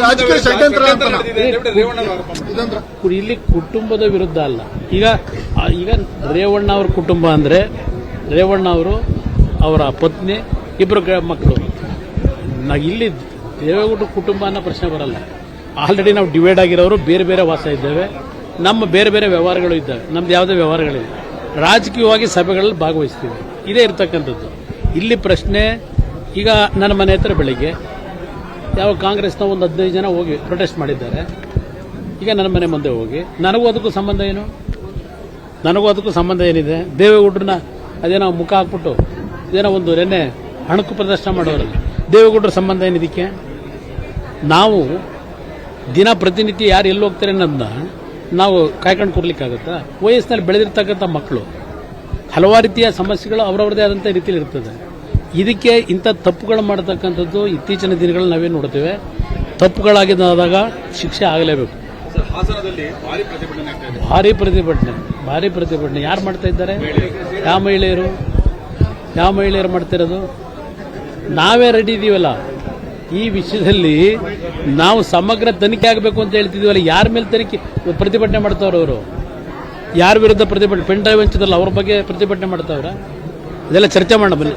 ರಾಜಕೀಯ ಷಡ್ಯಂತ್ರ ಇಲ್ಲಿ ಕುಟುಂಬದ ವಿರುದ್ಧ ಅಲ್ಲ. ಈಗ ರೇವಣ್ಣ ಅವ್ರ ಕುಟುಂಬ ಅಂದ್ರೆ ರೇವಣ್ಣ ಅವರು, ಅವರ ಪತ್ನಿ, ಇಬ್ಬರು ಮಕ್ಕಳು. ಇಲ್ಲಿ ದೇವೇಗೌಡರ ಕುಟುಂಬ ಅನ್ನೋ ಪ್ರಶ್ನೆ ಬರಲ್ಲ. ಆಲ್ರೆಡಿ ನಾವು ಡಿವೈಡ್ ಆಗಿರೋರು ಬೇರೆ ಬೇರೆ ವಾಸ ಇದ್ದೇವೆ. ನಮ್ಮ ಬೇರೆ ಬೇರೆ ವ್ಯವಹಾರಗಳು ಇದ್ದಾವೆ. ನಮ್ದು ಯಾವುದೇ ವ್ಯವಹಾರಗಳಿಲ್ಲ. ರಾಜಕೀಯವಾಗಿ ಸಭೆಗಳಲ್ಲಿ ಭಾಗವಹಿಸ್ತೀವಿ. ಇದೇ ಇರ್ತಕ್ಕಂಥದ್ದು. ಇಲ್ಲಿ ಪ್ರಶ್ನೆ, ಈಗ ನನ್ನ ಮನೆ ಹತ್ರ ಬೆಳಿಗ್ಗೆ ಯಾವ ಕಾಂಗ್ರೆಸ್ನ ಒಂದು 15 ಜನ ಹೋಗಿ ಪ್ರೊಟೆಸ್ಟ್ ಮಾಡಿದ್ದಾರೆ. ಈಗ ನನ್ನ ಮನೆ ಮುಂದೆ ಹೋಗಿ ನನಗೂ ಅದಕ್ಕೂ ಸಂಬಂಧ ಏನು? ನನಗೂ ಅದಕ್ಕೂ ಸಂಬಂಧ ಏನಿದೆ? ದೇವೇಗೌಡರನ್ನ ಅದೇನೋ ಮುಖ ಹಾಕ್ಬಿಟ್ಟು ಏನೋ ಒಂದು ನೆನ್ನೆ ಹಣಕು ಪ್ರದರ್ಶನ ಮಾಡೋರಲ್ಲ, ದೇವೇಗೌಡರ ಸಂಬಂಧ ಏನಿದಕ್ಕೆ? ನಾವು ದಿನ ಪ್ರತಿನಿತ್ಯ ಯಾರು ಎಲ್ಲಿ ಹೋಗ್ತಾರೆ ಅನ್ನೋದನ್ನ ನಾವು ಕಾಯ್ಕೊಂಡು ಕೊಡ್ಲಿಕ್ಕಾಗತ್ತಾ? ವಯಸ್ಸಿನಲ್ಲಿ ಬೆಳೆದಿರ್ತಕ್ಕಂಥ ಮಕ್ಕಳು ಹಲವಾರು ರೀತಿಯ ಸಮಸ್ಯೆಗಳು ಅವರವರದೇ ಆದಂಥ ರೀತಿಯಲ್ಲಿ ಇರ್ತದೆ. ಇದಕ್ಕೆ ಇಂಥ ತಪ್ಪುಗಳು ಮಾಡತಕ್ಕಂಥದ್ದು ಇತ್ತೀಚಿನ ದಿನಗಳಲ್ಲಿ ನಾವೇನು ನೋಡ್ತೇವೆ. ತಪ್ಪುಗಳಾಗಿದ್ದಾಗ ಶಿಕ್ಷೆ ಆಗಲೇಬೇಕು. ಭಾರಿ ಪ್ರತಿಭಟನೆ ಯಾರು ಮಾಡ್ತಾ ಇದ್ದಾರೆ? ಯಾವ ಮಹಿಳೆಯರು ಮಾಡ್ತಿರೋದು? ನಾವೇ ರೆಡಿ ಇದೀವಲ್ಲ ಈ ವಿಷಯದಲ್ಲಿ. ನಾವು ಸಮಗ್ರ ತನಿಖೆ ಆಗಬೇಕು ಅಂತ ಹೇಳ್ತಿದೀವಲ್ಲ. ಯಾರ ಮೇಲೆ ತನಿಖೆ ಪ್ರತಿಭಟನೆ ಮಾಡ್ತಾವ್ರ ಅವರು? ಯಾರ ವಿರುದ್ಧ ಪ್ರತಿಭಟನೆ? ಪೆನ್ ಡ್ರೈವ್ ಹಂಚಿದ್ರಲ್ಲ, ಅವ್ರ ಬಗ್ಗೆ ಪ್ರತಿಭಟನೆ ಮಾಡ್ತಾವ್ರ? ಇದೆಲ್ಲ ಚರ್ಚೆ ಮಾಡೋಣ ಬನ್ನಿ.